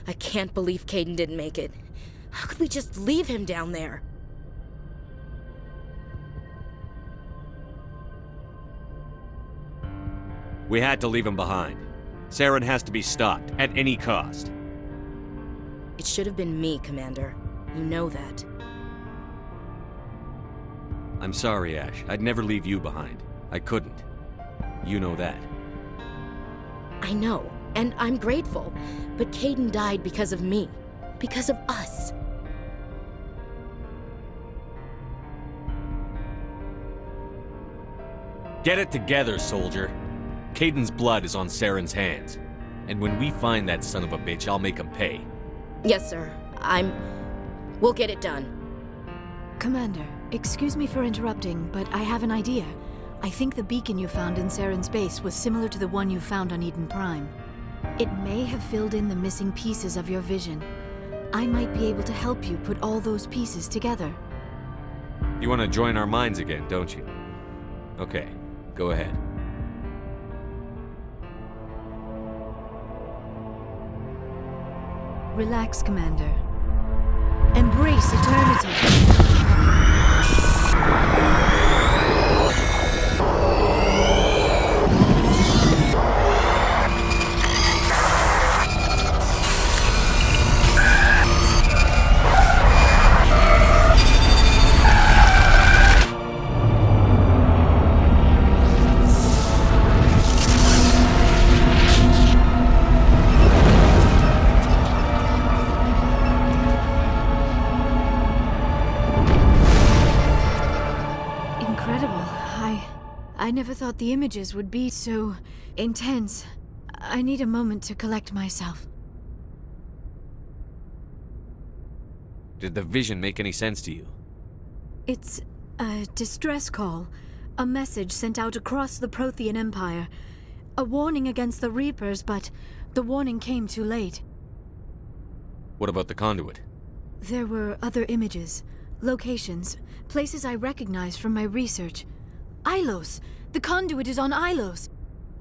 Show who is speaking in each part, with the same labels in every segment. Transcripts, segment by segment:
Speaker 1: I can't believe Kaidan didn't make it. How could we just leave him down there?
Speaker 2: We had to leave him behind. Saren has to be stopped, at any cost.
Speaker 1: It should have been me, Commander. You know that.
Speaker 2: I'm sorry, Ash. I'd never leave you behind. I couldn't. You know that.
Speaker 1: I know, and I'm grateful. But Kaidan died because of me. Because of us.
Speaker 2: Get it together, soldier. Kaidan's blood is on Saren's hands. And when we find that son of a bitch, I'll make him pay.
Speaker 1: Yes, sir. We'll get it done.
Speaker 3: Commander, excuse me for interrupting, but I have an idea. I think the beacon you found in Saren's base was similar to the one you found on Eden Prime. It may have filled in the missing pieces of your vision. I might be able to help you put all those pieces together.
Speaker 2: You want to join our minds again, don't you? Okay, go ahead.
Speaker 3: Relax, Commander. Embrace eternity. I never thought the images would be so intense. I need a moment to collect myself.
Speaker 2: Did the vision make any sense to you?
Speaker 3: It's a distress call. A message sent out across the Prothean Empire. A warning against the Reapers, but the warning came too late.
Speaker 2: What about the conduit?
Speaker 3: There were other images, locations, places I recognized from my research. Ilos! The conduit is on Ilos!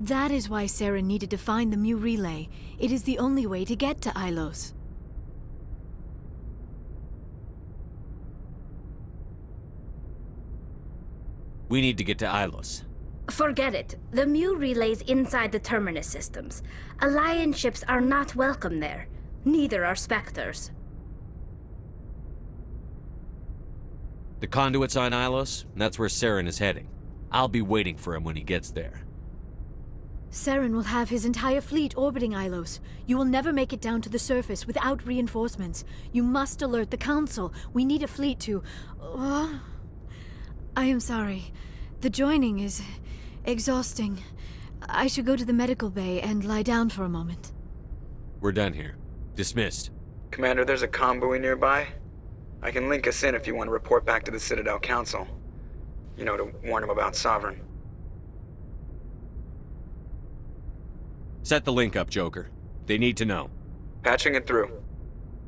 Speaker 3: That is why Saren needed to find the Mu relay. It is the only way to get to Ilos.
Speaker 2: We need to get to Ilos.
Speaker 4: Forget it. The Mu relay's inside the Terminus systems. Alliance ships are not welcome there. Neither are Spectres.
Speaker 2: The conduit's on Ilos, and that's where Saren is heading. I'll be waiting for him when he gets there.
Speaker 3: Saren will have his entire fleet orbiting Ilos. You will never make it down to the surface without reinforcements. You must alert the Council. We need a fleet to... I am sorry. The joining is exhausting. I should go to the medical bay and lie down for a moment.
Speaker 2: We're done here. Dismissed.
Speaker 5: Commander, there's a comm buoy nearby. I can link us in if you want to report back to the Citadel Council. You know, to warn them about Sovereign.
Speaker 2: Set the link up, Joker. They need to know.
Speaker 5: Patching it through.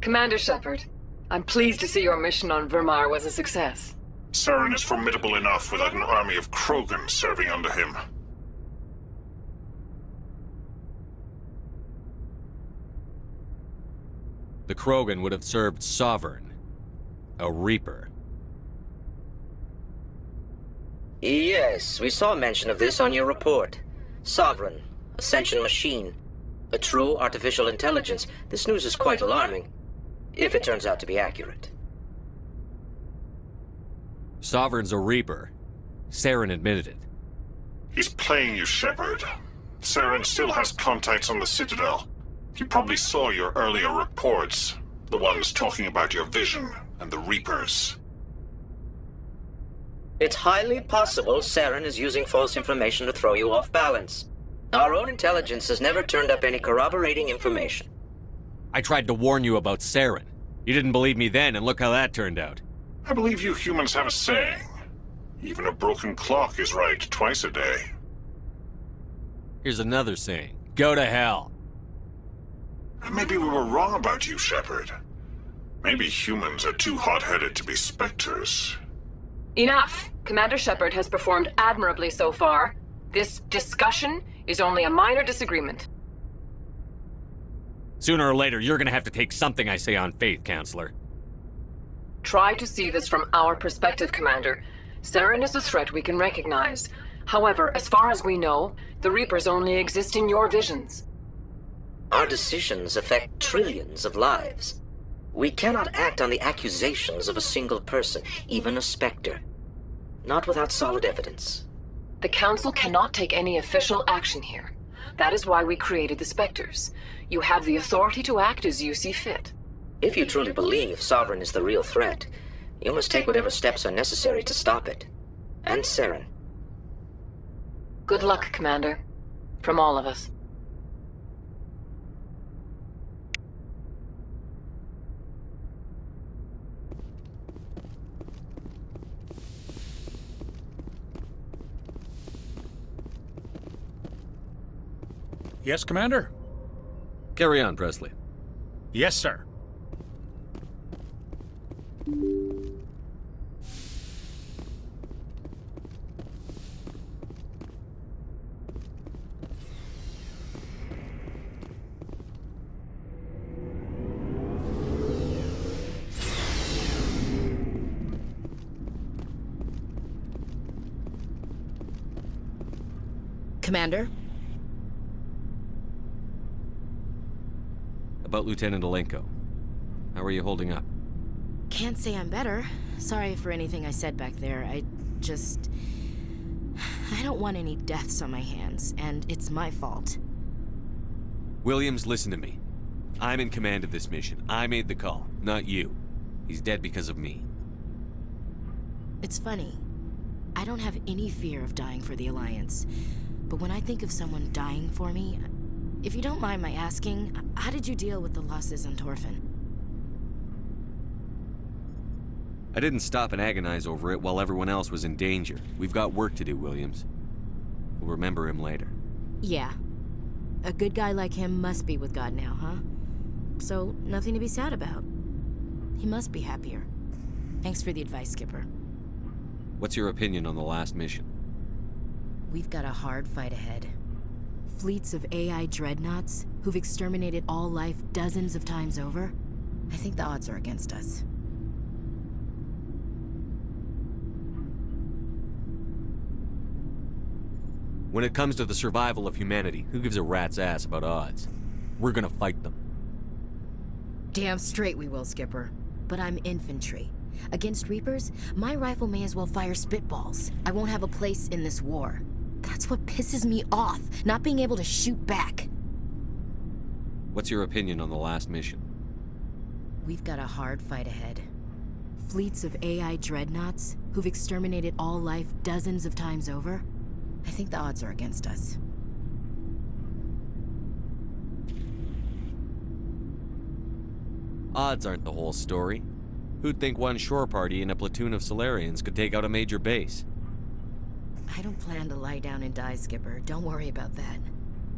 Speaker 6: Commander Shepard, I'm pleased to see your mission on Vermar was a success.
Speaker 7: Saren is formidable enough without an army of Krogan serving under him.
Speaker 2: The Krogan would have served Sovereign. A Reaper.
Speaker 8: Yes, we saw mention of this on your report. Sovereign, Ascension machine, a true artificial intelligence. This news is quite alarming, if it turns out to be accurate.
Speaker 2: Sovereign's a Reaper. Saren admitted it.
Speaker 7: He's playing you, Shepard. Saren still has contacts on the Citadel. He probably saw your earlier reports, the ones talking about your vision and the Reapers.
Speaker 8: It's highly possible Saren is using false information to throw you off balance. Our own intelligence has never turned up any corroborating information.
Speaker 2: I tried to warn you about Saren. You didn't believe me then, and look how that turned out.
Speaker 7: I believe you humans have a saying. Even a broken clock is right twice a day.
Speaker 2: Here's another saying. Go to hell.
Speaker 7: Maybe we were wrong about you, Shepard. Maybe humans are too hot-headed to be Spectres.
Speaker 6: Enough! Commander Shepard has performed admirably so far. This discussion is only a minor disagreement.
Speaker 2: Sooner or later, you're gonna have to take something I say on faith, Counselor.
Speaker 6: Try to see this from our perspective, Commander. Saren is a threat we can recognize. However, as far as we know, the Reapers only exist in your visions.
Speaker 8: Our decisions affect trillions of lives. We cannot act on the accusations of a single person, even a Spectre. Not without solid evidence.
Speaker 6: The Council cannot take any official action here. That is why we created the Spectres. You have the authority to act as you see fit.
Speaker 8: If you truly believe Sovereign is the real threat, you must take whatever steps are necessary to stop it. And Saren.
Speaker 6: Good luck, Commander. From all of us.
Speaker 9: Yes, Commander?
Speaker 2: Carry on, Presley.
Speaker 9: Yes, sir.
Speaker 1: Commander?
Speaker 2: About Lieutenant Alenko. How are you holding up?
Speaker 1: Can't say I'm better. Sorry for anything I said back there. I don't want any deaths on my hands, and it's my fault.
Speaker 2: Williams, listen to me. I'm in command of this mission. I made the call, not you. He's dead because of me.
Speaker 1: It's funny. I don't have any fear of dying for the Alliance. But when I think of someone dying for me, if you don't mind my asking, how did you deal with the losses on Torfin?
Speaker 2: I didn't stop and agonize over it while everyone else was in danger. We've got work to do, Williams. We'll remember him later.
Speaker 1: Yeah. A good guy like him must be with God now, huh? So, nothing to be sad about. He must be happier. Thanks for the advice, Skipper.
Speaker 2: What's your opinion on the last mission?
Speaker 1: We've got a hard fight ahead. Fleets of AI dreadnoughts who've exterminated all life dozens of times over. I think the odds are against us.
Speaker 2: When it comes to the survival of humanity, who gives a rat's ass about odds? We're gonna fight them.
Speaker 1: Damn straight we will, Skipper. But I'm infantry. Against Reapers, my rifle may as well fire spitballs. I won't have a place in this war. That's what pisses me off, not being able to shoot back.
Speaker 2: What's your opinion on the last mission?
Speaker 1: We've got a hard fight ahead. Fleets of AI dreadnoughts who've exterminated all life dozens of times over. I think the odds are against us.
Speaker 2: Odds aren't the whole story. Who'd think one shore party and a platoon of Solarians could take out a major base?
Speaker 1: I don't plan to lie down and die, Skipper. Don't worry about that.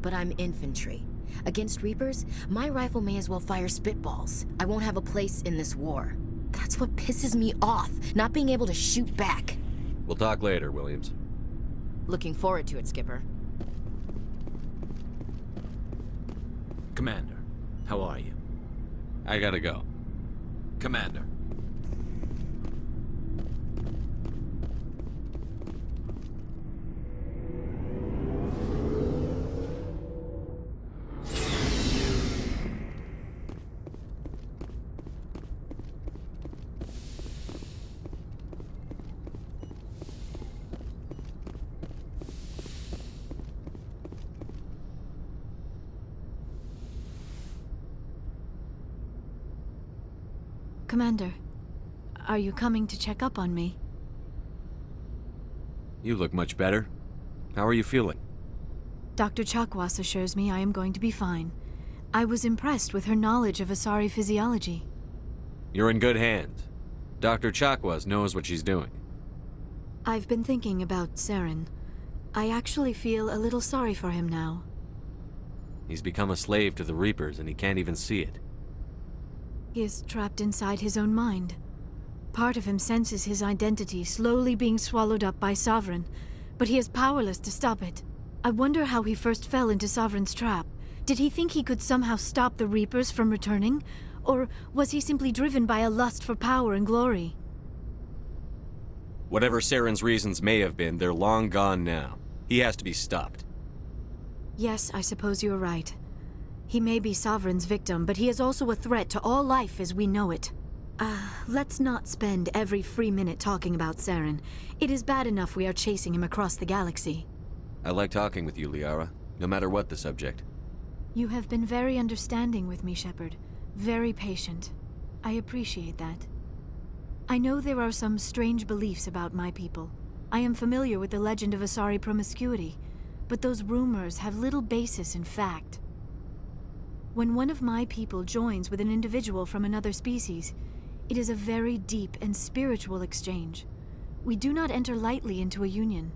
Speaker 1: But I'm infantry. Against Reapers, my rifle may as well fire spitballs. I won't have a place in this war. That's what pisses me off, not being able to shoot back.
Speaker 2: We'll talk later, Williams.
Speaker 1: Looking forward to it, Skipper.
Speaker 10: Commander, how are you?
Speaker 2: I gotta go.
Speaker 10: Commander.
Speaker 3: Commander, are you coming to check up on me?
Speaker 2: You look much better. How are you feeling?
Speaker 3: Dr. Chakwas assures me I am going to be fine. I was impressed with her knowledge of Asari physiology.
Speaker 2: You're in good hands. Dr. Chakwas knows what she's doing.
Speaker 3: I've been thinking about Saren. I actually feel a little sorry for him now.
Speaker 2: He's become a slave to the Reapers and he can't even see it.
Speaker 3: He is trapped inside his own mind. Part of him senses his identity slowly being swallowed up by Sovereign, but he is powerless to stop it. I wonder how he first fell into Sovereign's trap. Did he think he could somehow stop the Reapers from returning? Or was he simply driven by a lust for power and glory?
Speaker 2: Whatever Saren's reasons may have been, they're long gone now. He has to be stopped.
Speaker 3: Yes, I suppose you're right. He may be Sovereign's victim, but he is also a threat to all life as we know it. Let's not spend every free minute talking about Saren. It is bad enough we are chasing him across the galaxy.
Speaker 2: I like talking with you, Liara, no matter what the subject.
Speaker 3: You have been very understanding with me, Shepard. Very patient. I appreciate that. I know there are some strange beliefs about my people. I am familiar with the legend of Asari promiscuity, but those rumors have little basis in fact. When one of my people joins with an individual from another species, it is a very deep and spiritual exchange. We do not enter lightly into a union.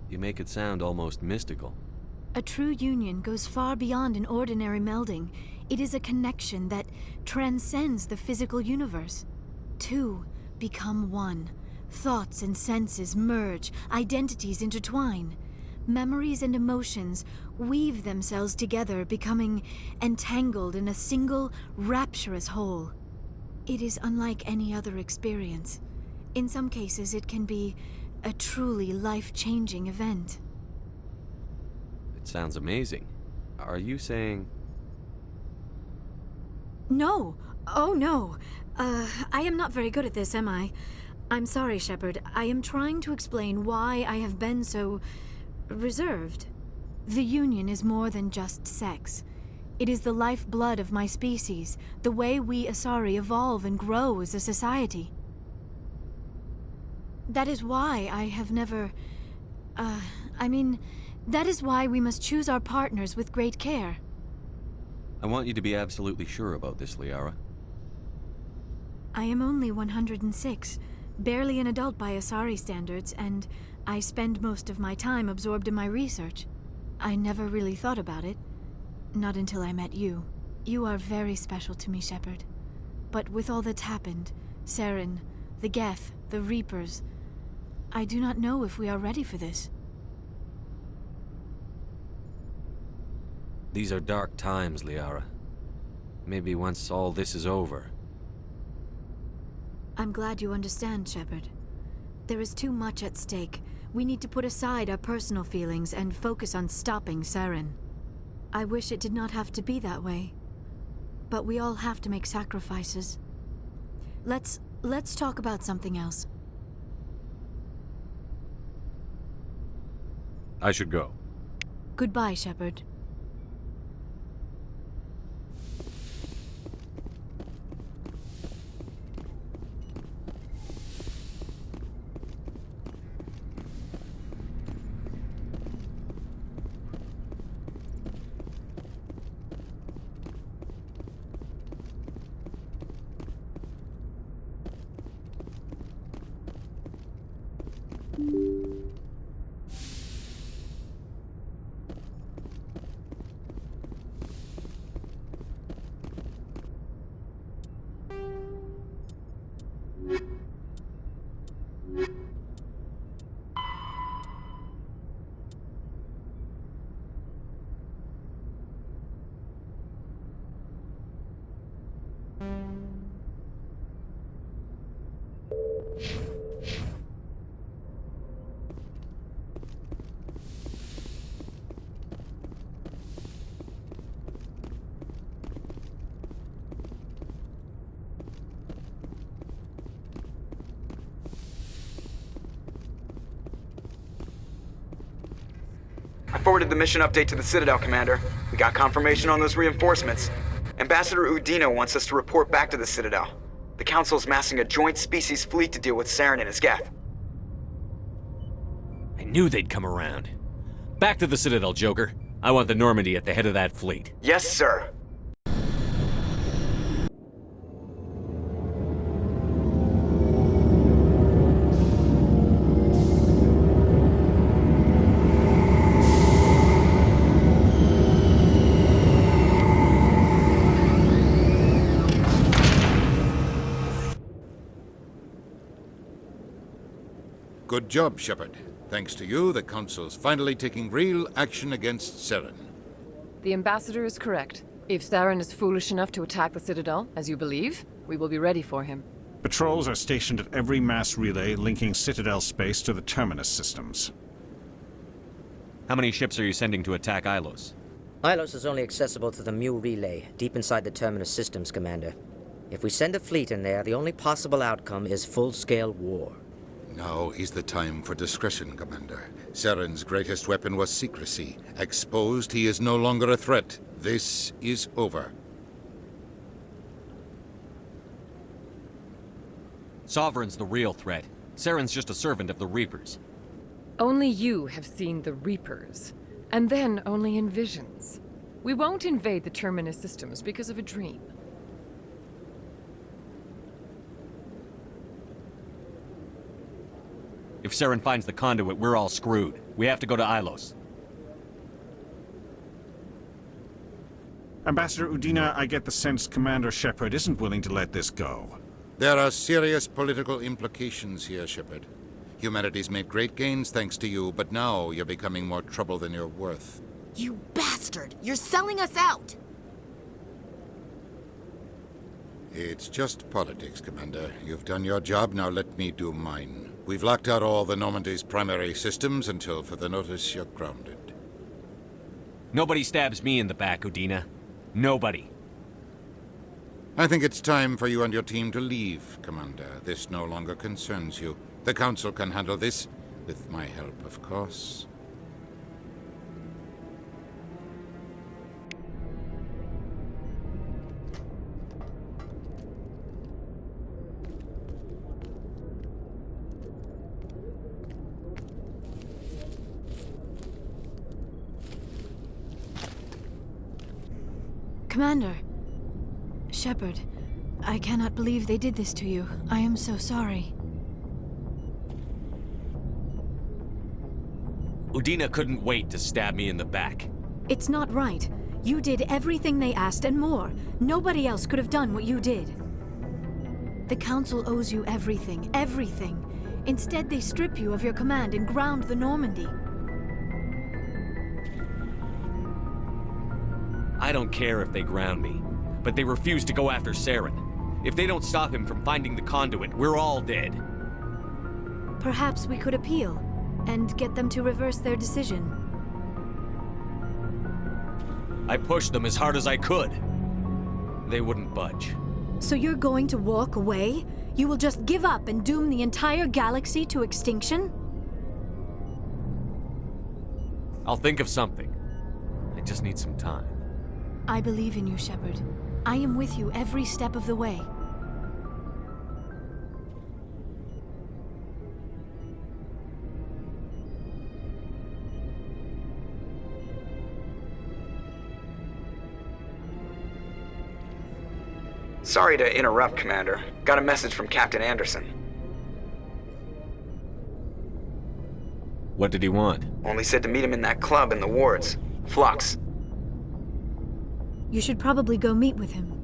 Speaker 2: You make it sound almost mystical.
Speaker 3: A true union goes far beyond an ordinary melding. It is a connection that transcends the physical universe. Two become one. Thoughts and senses merge, identities intertwine. Memories and emotions weave themselves together, becoming entangled in a single, rapturous whole. It is unlike any other experience. In some cases, it can be a truly life-changing event.
Speaker 2: It sounds amazing. Are you saying...
Speaker 3: No! Oh, no! I am not very good at this, am I? I'm sorry, Shepard. I am trying to explain why I have been so... reserved. The Union is more than just sex. It is the lifeblood of my species, the way we Asari evolve and grow as a society. That is why I have never... that is why we must choose our partners with great care.
Speaker 2: I want you to be absolutely sure about this, Liara.
Speaker 3: I am only 106, barely an adult by Asari standards, and I spend most of my time absorbed in my research. I never really thought about it. Not until I met you. You are very special to me, Shepard. But with all that's happened, Saren, the Geth, the Reapers, I do not know if we are ready for this.
Speaker 2: These are dark times, Liara. Maybe once all this is over.
Speaker 3: I'm glad you understand, Shepard. There is too much at stake. We need to put aside our personal feelings and focus on stopping Saren. I wish it did not have to be that way. But we all have to make sacrifices. Let's talk about something else.
Speaker 9: I should go.
Speaker 3: Goodbye, Shepard.
Speaker 5: I forwarded the mission update to the Citadel, Commander. We got confirmation on those reinforcements. Ambassador Udina wants us to report back to the Citadel. The Council's massing a joint species fleet to deal with Saren and his Geth.
Speaker 2: I knew they'd come around. Back to the Citadel, Joker. I want the Normandy at the head of that fleet.
Speaker 5: Yes, sir.
Speaker 11: Good job, Shepard. Thanks to you, the Council's finally taking real action against Saren.
Speaker 6: The Ambassador is correct. If Saren is foolish enough to attack the Citadel, as you believe, we will be ready for him.
Speaker 7: Patrols are stationed at every mass relay linking Citadel space to the Terminus systems.
Speaker 2: How many ships are you sending to attack Ilos?
Speaker 8: Ilos is only accessible to the Mu relay, deep inside the Terminus systems, Commander. If we send a fleet in there, the only possible outcome is full-scale war.
Speaker 11: Now is the time for discretion, Commander. Saren's greatest weapon was secrecy. Exposed, he is no longer a threat. This is over.
Speaker 2: Sovereign's the real threat. Saren's just a servant of the Reapers.
Speaker 6: Only you have seen the Reapers, and then only in visions. We won't invade the Terminus systems because of a dream.
Speaker 2: If Saren finds the conduit, we're all screwed. We have to go to Ilos.
Speaker 7: Ambassador Udina, I get the sense Commander Shepard isn't willing to let this go.
Speaker 11: There are serious political implications here, Shepard. Humanity's made great gains thanks to you, but now you're becoming more trouble than you're worth.
Speaker 1: You bastard! You're selling us out!
Speaker 11: It's just politics, Commander. You've done your job, now let me do mine. We've locked out all the Normandy's primary systems until further notice you're grounded.
Speaker 2: Nobody stabs me in the back, Udina. Nobody.
Speaker 11: I think it's time for you and your team to leave, Commander. This no longer concerns you. The Council can handle this, with my help, of course.
Speaker 3: Commander. Shepard, I cannot believe they did this to you. I am so sorry.
Speaker 2: Udina couldn't wait to stab me in the back.
Speaker 3: It's not right. You did everything they asked and more. Nobody else could have done what you did. The Council owes you everything, everything. Instead, they strip you of your command and ground the Normandy.
Speaker 2: I don't care if they ground me, but they refuse to go after Saren. If they don't stop him from finding the conduit, we're all dead.
Speaker 3: Perhaps we could appeal and get them to reverse their decision.
Speaker 2: I pushed them as hard as I could. They wouldn't budge.
Speaker 3: So you're going to walk away? You will just give up and doom the entire galaxy to extinction?
Speaker 2: I'll think of something. I just need some time.
Speaker 3: I believe in you, Shepard. I am with you every step of the way.
Speaker 5: Sorry to interrupt, Commander. Got a message from Captain Anderson.
Speaker 2: What did he want?
Speaker 5: Only said to meet him in that club in the wards. Flux.
Speaker 3: You should probably go meet with him.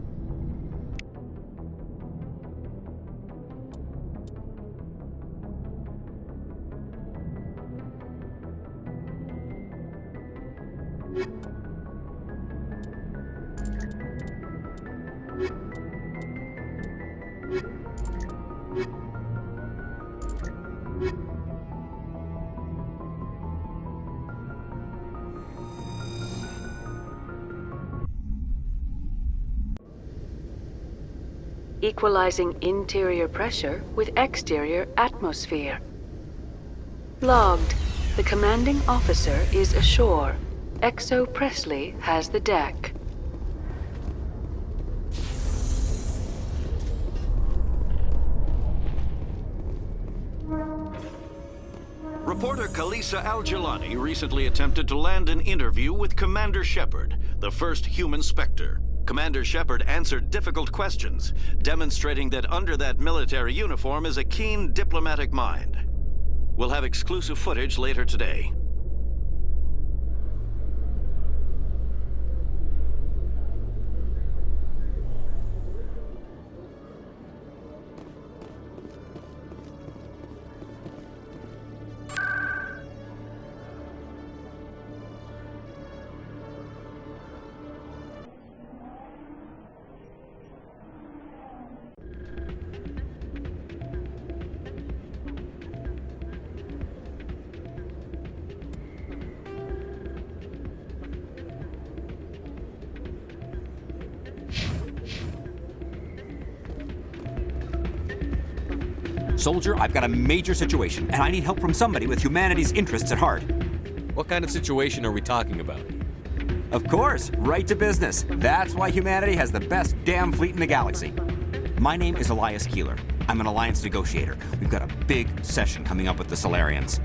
Speaker 12: Equalizing interior pressure with exterior atmosphere. Logged. The commanding officer is ashore. Exo Presley has the deck.
Speaker 13: Reporter Kalisa Al-Jalani recently attempted to land an interview with Commander Shepard, the first human Spectre. Commander Shepard answered difficult questions, demonstrating that under that military uniform is a keen diplomatic mind. We'll have exclusive footage later today.
Speaker 14: Soldier, I've got a major situation, and I need help from somebody with humanity's interests at heart.
Speaker 2: What kind of situation are we talking about?
Speaker 14: Of course, right to business. That's why humanity has the best damn fleet in the galaxy. My name is Elias Keeler. I'm an Alliance negotiator. We've got a big session coming up with the Solarians.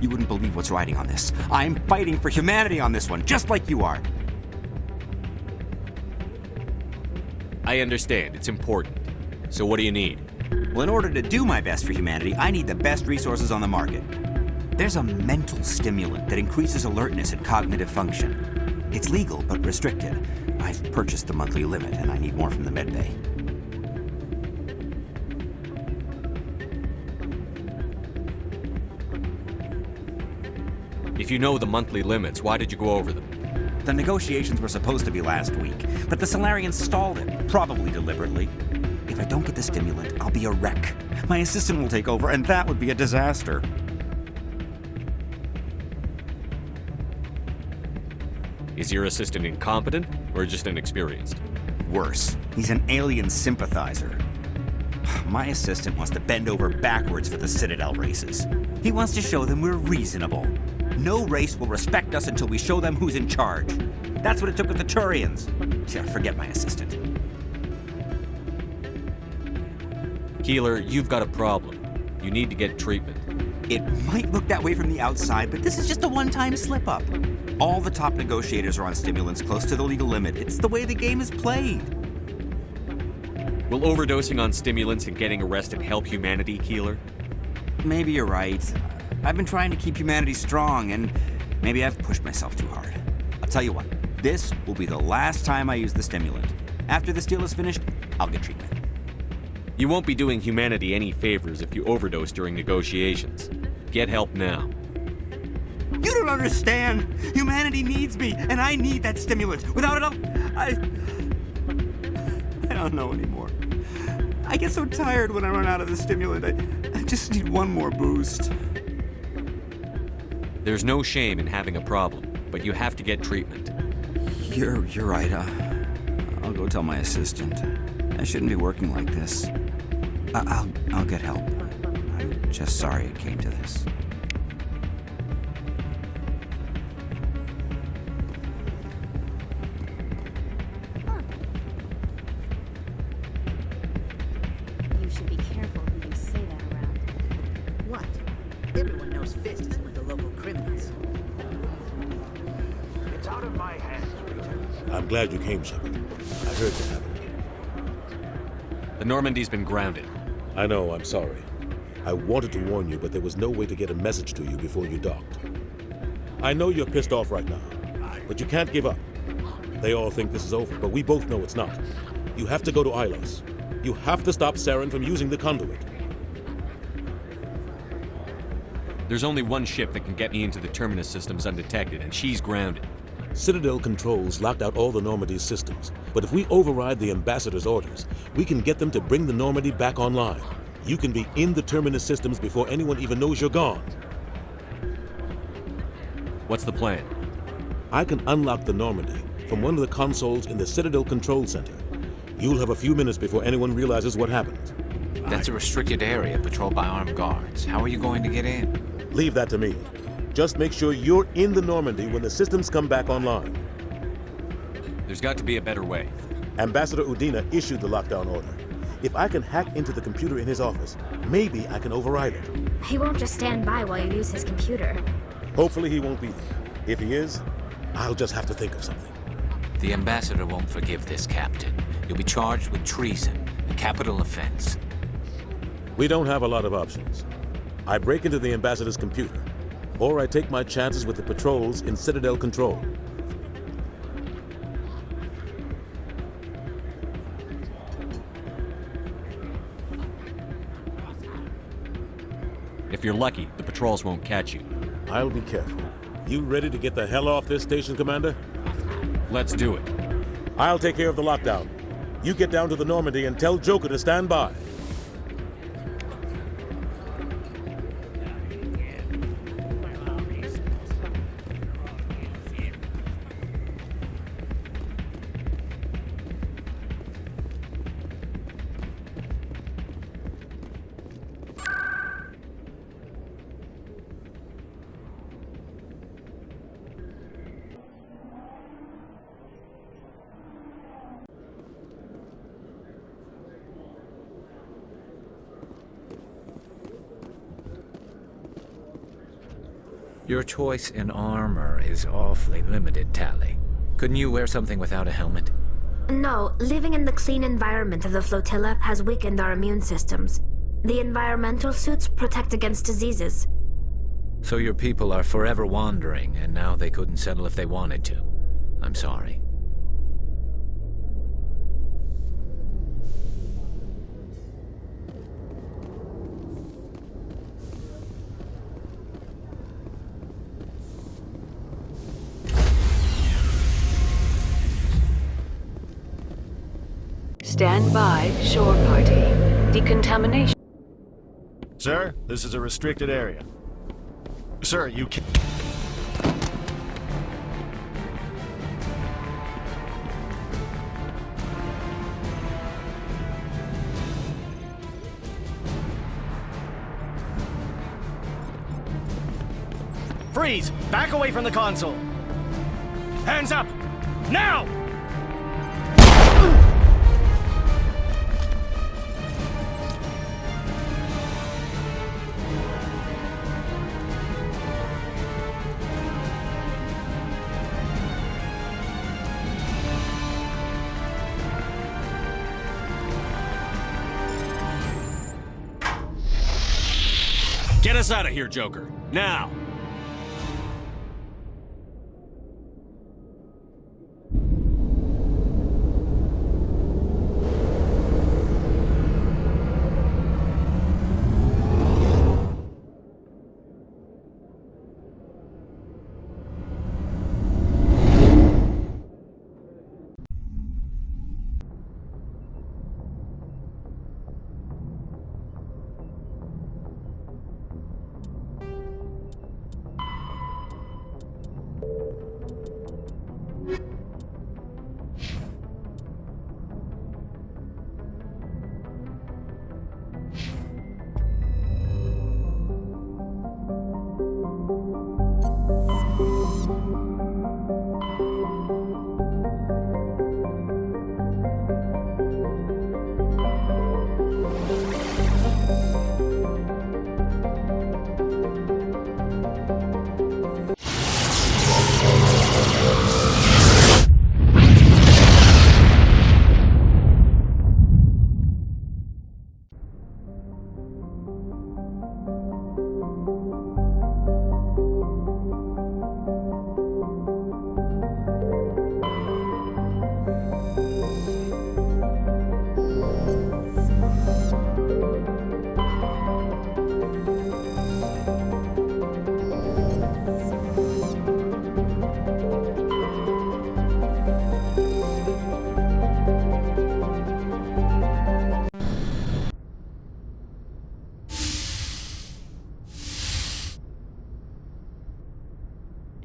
Speaker 14: You wouldn't believe what's riding on this. I'm fighting for humanity on this one, just like you are.
Speaker 2: I understand. It's important. So what do you need?
Speaker 14: Well, in order to do my best for humanity, I need the best resources on the market. There's a mental stimulant that increases alertness and cognitive function. It's legal, but restricted. I've purchased the monthly limit, and I need more from the medbay.
Speaker 2: If you know the monthly limits, why did you go over them?
Speaker 14: The negotiations were supposed to be last week, but the Solarians stalled it, probably deliberately. If I don't get the stimulant, I'll be a wreck. My assistant will take over, and that would be a disaster.
Speaker 2: Is your assistant incompetent, or just inexperienced?
Speaker 14: Worse, he's an alien sympathizer. My assistant wants to bend over backwards for the Citadel races. He wants to show them we're reasonable. No race will respect us until we show them who's in charge. That's what it took with the Turians. Yeah, forget my assistant.
Speaker 2: Keeler, you've got a problem. You need to get treatment.
Speaker 14: It might look that way from the outside, but this is just a one-time slip-up. All the top negotiators are on stimulants close to the legal limit. It's the way the game is played.
Speaker 2: Will overdosing on stimulants and getting arrested help humanity, Keeler?
Speaker 14: Maybe you're right. I've been trying to keep humanity strong, and maybe I've pushed myself too hard. I'll tell you what, this will be the last time I use the stimulant. After this deal is finished, I'll get treatment.
Speaker 2: You won't be doing humanity any favors if you overdose during negotiations. Get help now.
Speaker 14: You don't understand! Humanity needs me, and I need that stimulant. Without it, I don't know anymore. I get so tired when I run out of the stimulant. I just need one more boost.
Speaker 2: There's no shame in having a problem, but you have to get treatment.
Speaker 14: You're right. I'll go tell my assistant. I shouldn't be working like this. I'll get help. I'm just sorry it came to this.
Speaker 1: You should be careful who you say that around.
Speaker 15: What? Everyone knows Fist is with the local criminals.
Speaker 16: It's out of my hands, Rita.
Speaker 17: I'm glad you came, Shepard. I heard what happened.
Speaker 2: The Normandy's been grounded.
Speaker 17: I know, I'm sorry. I wanted to warn you, but there was no way to get a message to you before you docked. I know you're pissed off right now, but you can't give up. They all think this is over, but we both know it's not. You have to go to Ilos. You have to stop Saren from using the conduit.
Speaker 2: There's only one ship that can get me into the Terminus systems undetected, and she's grounded.
Speaker 17: Citadel controls locked out all the Normandy's systems, but if we override the Ambassador's orders, we can get them to bring the Normandy back online. You can be in the Terminus systems before anyone even knows you're gone.
Speaker 2: What's the plan?
Speaker 17: I can unlock the Normandy from one of the consoles in the Citadel Control Center. You'll have a few minutes before anyone realizes what happened.
Speaker 10: That's a restricted area patrolled by armed guards. How are you going to get in?
Speaker 17: Leave that to me. Just make sure you're in the Normandy when the systems come back online.
Speaker 2: There's got to be a better way.
Speaker 17: Ambassador Udina issued the lockdown order. If I can hack into the computer in his office, maybe I can override it.
Speaker 4: He won't just stand by while you use his computer.
Speaker 17: Hopefully he won't be there. If he is, I'll just have to think of something.
Speaker 10: The Ambassador won't forgive this, Captain. You'll be charged with treason, a capital offense.
Speaker 17: We don't have a lot of options. I break into the Ambassador's computer, or I take my chances with the patrols in Citadel Control.
Speaker 2: If you're lucky, the patrols won't catch you.
Speaker 17: I'll be careful. You ready to get the hell off this station, Commander?
Speaker 2: Let's do it.
Speaker 17: I'll take care of the lockdown. You get down to the Normandy and tell Joker to stand by.
Speaker 10: Your choice in armor is awfully limited, Tally. Couldn't you wear something without a helmet?
Speaker 4: No, living in the clean environment of the flotilla has weakened our immune systems. The environmental suits protect against diseases.
Speaker 10: So your people are forever wandering, and now they couldn't settle if they wanted to. I'm sorry.
Speaker 12: Stand by, shore party. Decontamination.
Speaker 18: Sir, this is a restricted area. Sir, you can't... Freeze! Back away from the console! Hands up! Now!
Speaker 2: Get us out of here, Joker. Now!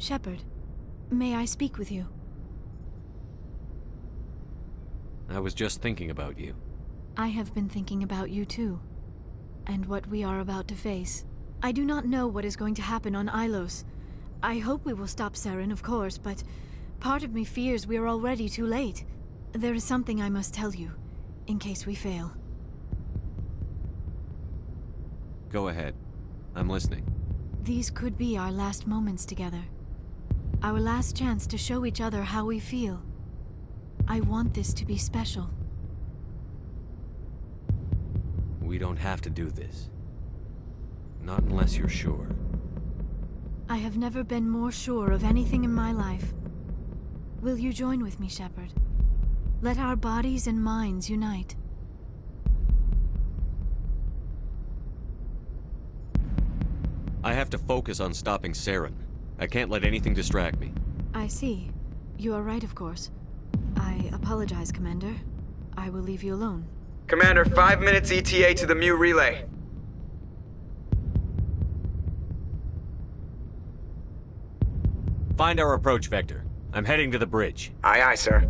Speaker 3: Shepard, may I speak with you?
Speaker 2: I was just thinking about you.
Speaker 3: I have been thinking about you too, and what we are about to face. I do not know what is going to happen on Ilos. I hope we will stop Saren, of course, but part of me fears we are already too late. There is something I must tell you, in case we fail.
Speaker 2: Go ahead. I'm listening.
Speaker 3: These could be our last moments together. Our last chance to show each other how we feel. I want this to be special.
Speaker 2: We don't have to do this. Not unless you're sure.
Speaker 3: I have never been more sure of anything in my life. Will you join with me, Shepard? Let our bodies and minds unite.
Speaker 2: I have to focus on stopping Saren. I can't let anything distract me.
Speaker 3: I see. You are right, of course. I apologize, Commander. I will leave you alone.
Speaker 5: Commander, 5 minutes ETA to the Mu relay.
Speaker 2: Find our approach vector. I'm heading to the bridge.
Speaker 5: Aye, aye, sir.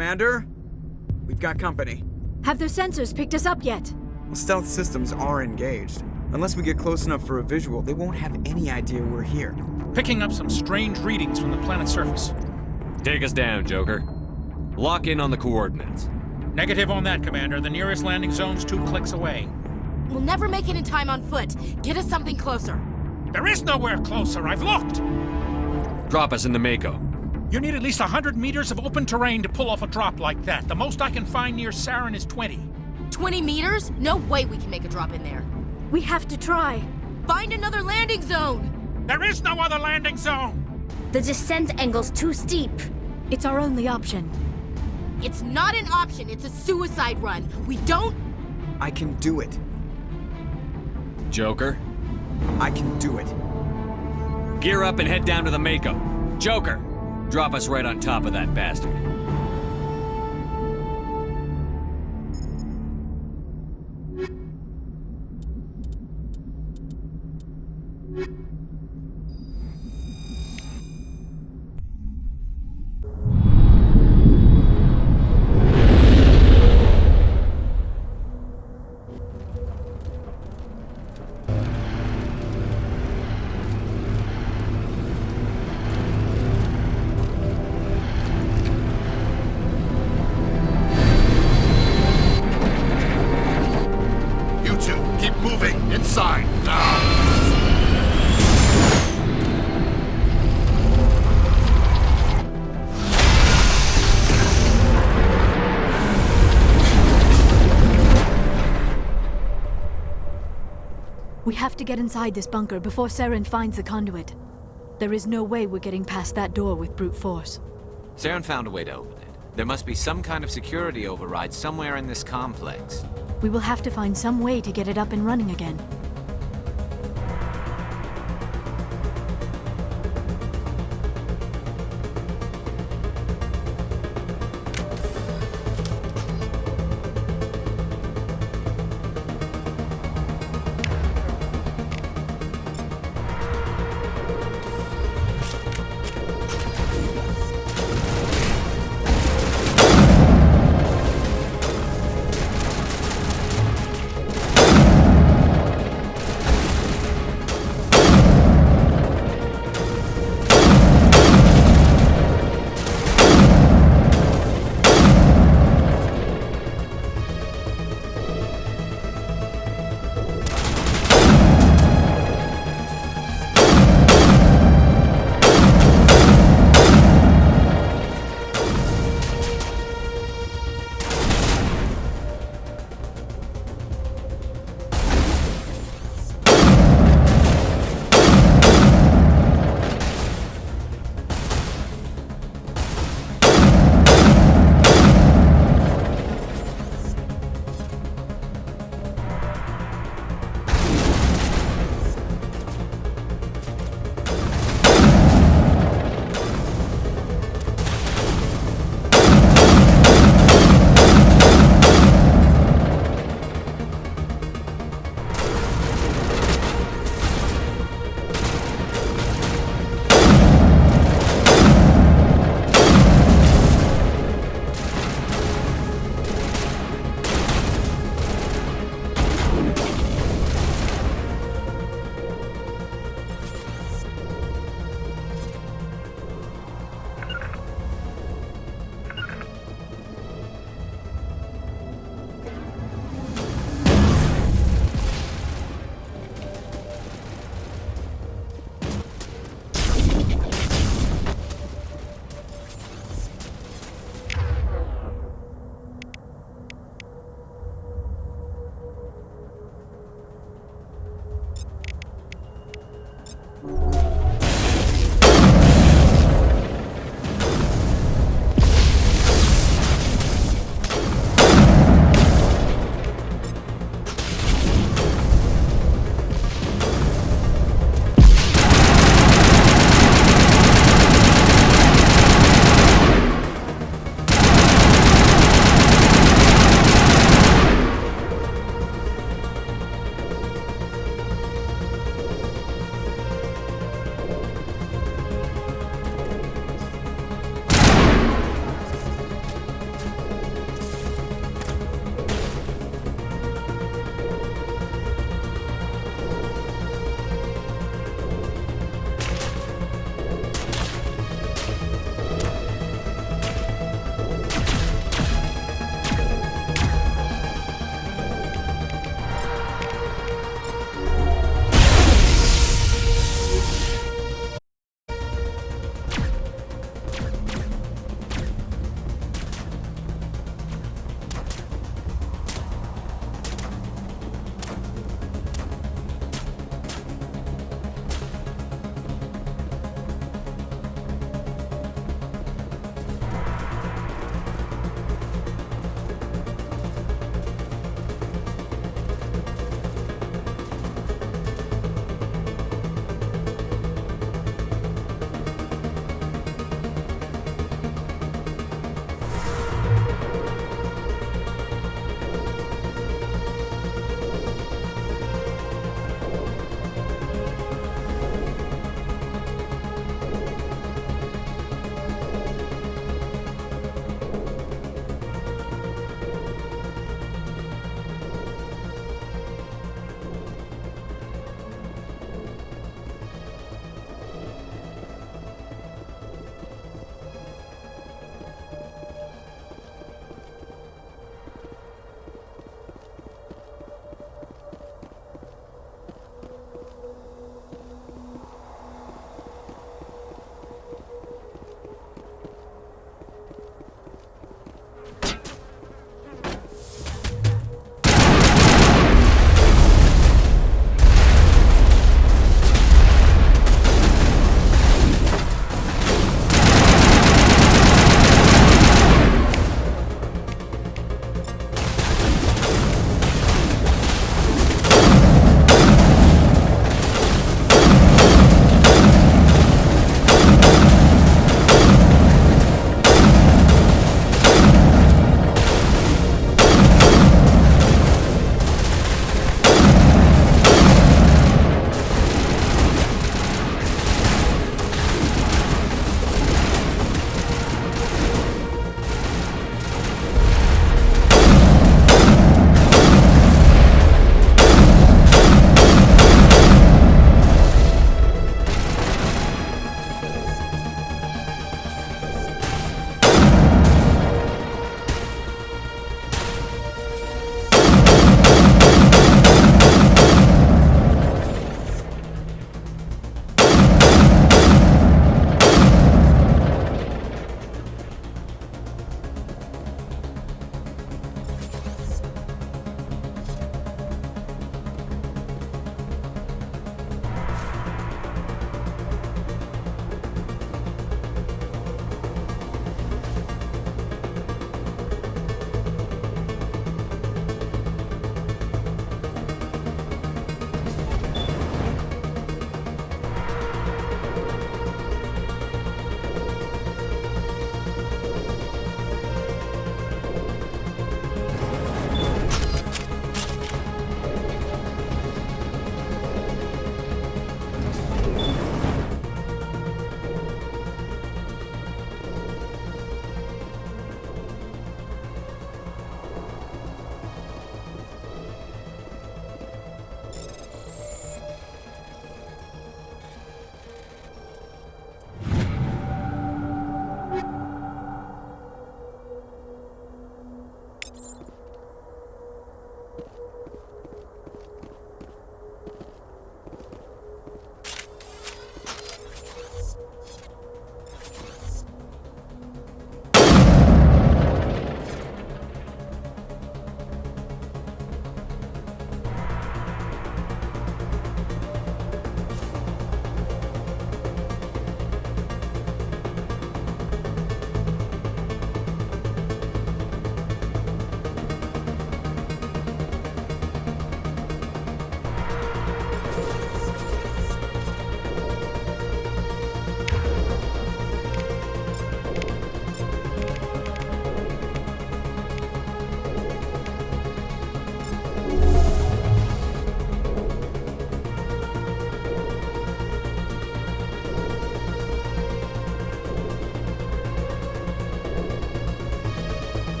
Speaker 19: Commander, we've got company.
Speaker 3: Have their sensors picked us up yet?
Speaker 19: Well, stealth systems are engaged. Unless we get close enough for a visual, they won't have any idea we're here.
Speaker 9: Picking up some strange readings from the planet's surface.
Speaker 2: Take us down, Joker. Lock in on the coordinates.
Speaker 9: Negative on that, Commander. The nearest landing zone's 2 clicks away.
Speaker 1: We'll never make it in time on foot. Get us something closer.
Speaker 9: There is nowhere closer. I've looked.
Speaker 2: Drop us in the Mako.
Speaker 9: You need at least 100 meters of open terrain to pull off a drop like that. The most I can find near Saren is 20.
Speaker 1: 20 meters? No way we can make a drop in there.
Speaker 3: We have to try.
Speaker 1: Find another landing zone!
Speaker 9: There is no other landing zone!
Speaker 4: The descent angle's too steep.
Speaker 3: It's our only option.
Speaker 1: It's not an option, it's a suicide run. We don't...
Speaker 19: I can do it.
Speaker 2: Joker?
Speaker 19: I can do it.
Speaker 2: Gear up and head down to the Mako. Joker, drop us right on top of that bastard.
Speaker 3: We have to get inside this bunker before Saren finds the conduit. There is no way we're getting past that door with brute force.
Speaker 10: Saren found a way to open it. There must be some kind of security override somewhere in this complex.
Speaker 3: We will have to find some way to get it up and running again.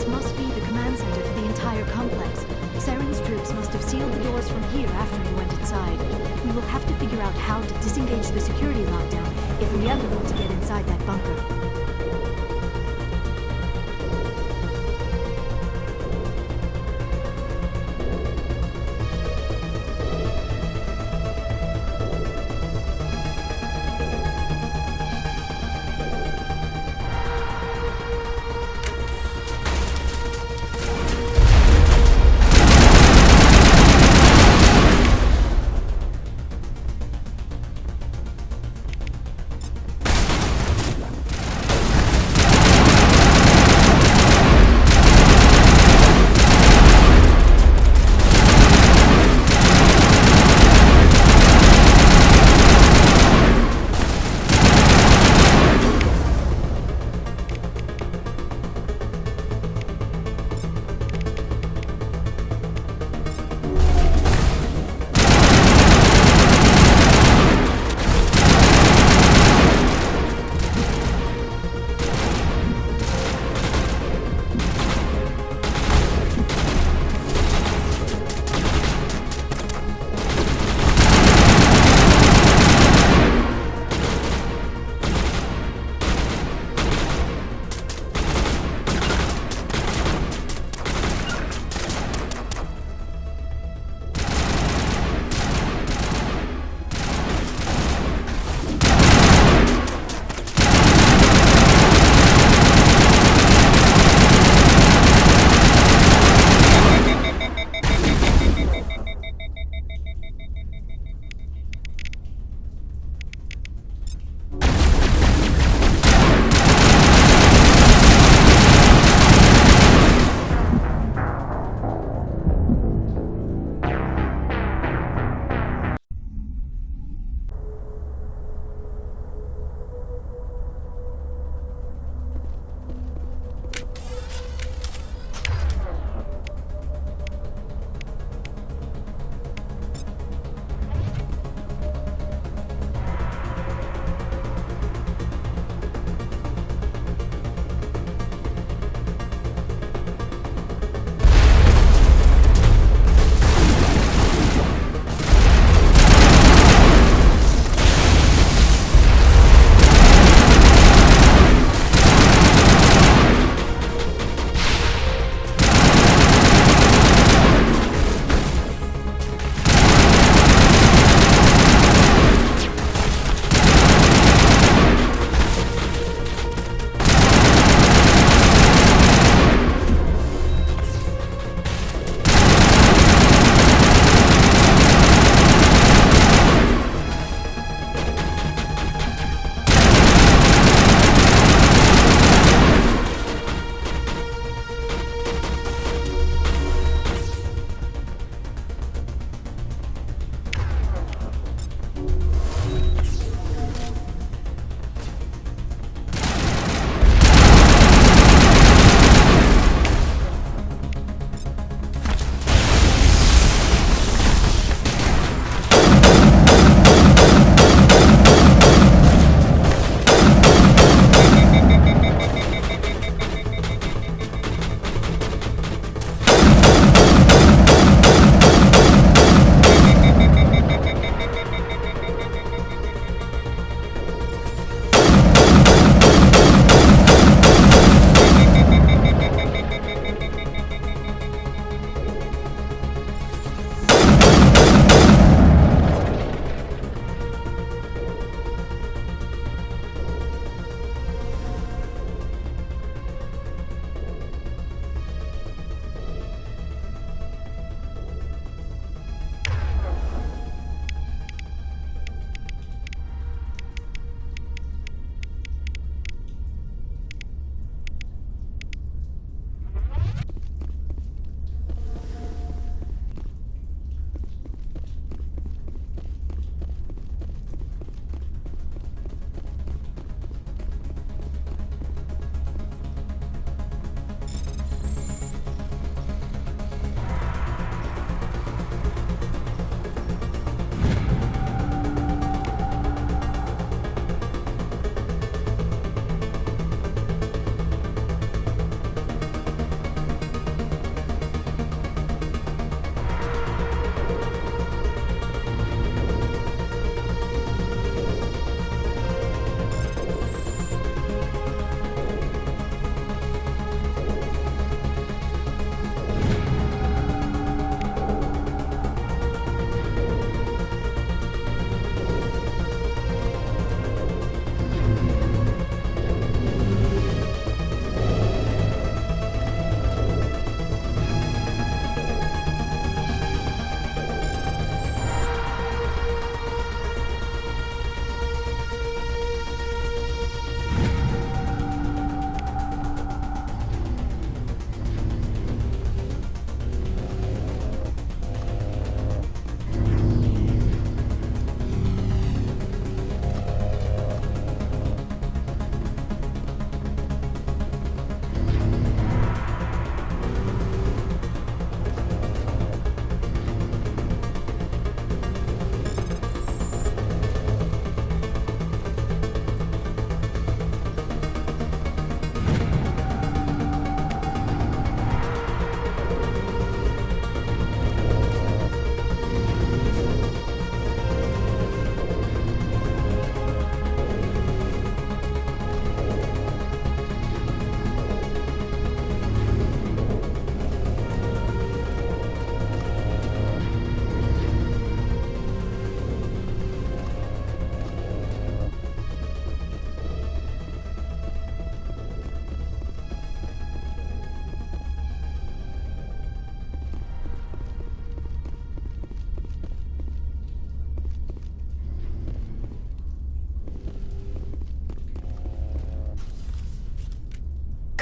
Speaker 3: This must be the command center for the entire complex. Saren's troops must have sealed the doors from here after he went inside. We will have to figure out how to disengage the security lockdown if we ever want to get inside that bunker.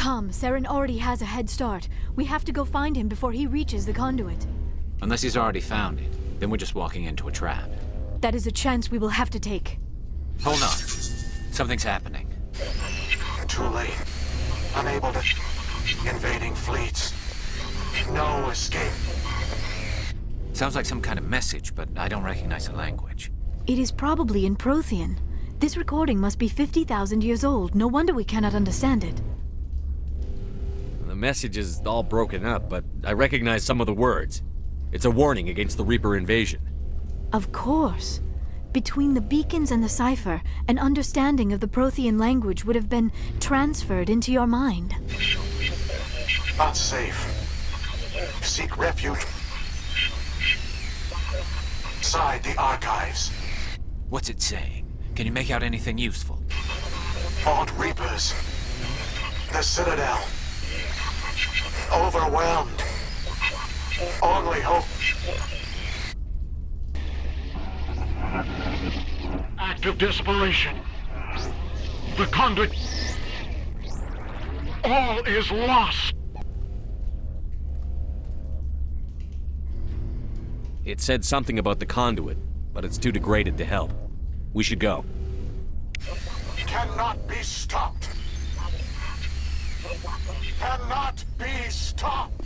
Speaker 3: Come, Saren already has a head start. We have to go find him before he reaches the conduit.
Speaker 10: Unless he's already found it, then we're just walking into a trap.
Speaker 3: That is a chance we will have to take.
Speaker 10: Hold on. Something's happening.
Speaker 16: Too late. Unable to... Invading fleets. No escape.
Speaker 10: Sounds like some kind of message, but I don't recognize the language.
Speaker 3: It is probably in Prothean. This recording must be 50,000 years old. No wonder we cannot understand it.
Speaker 2: The message is all broken up, but I recognize some of the words. It's a warning against the Reaper invasion.
Speaker 3: Of course. Between the beacons and the cipher, an understanding of the Prothean language would have been transferred into your mind.
Speaker 16: Unsafe. Seek refuge. Inside the archives.
Speaker 10: What's it saying? Can you make out anything useful?
Speaker 16: Fought Reapers. The Citadel. Overwhelmed. Only hope. Act of desperation. The conduit. All is lost.
Speaker 2: It said something about the conduit, but it's too degraded to help. We should go.
Speaker 16: Cannot be stopped. Cannot be stopped.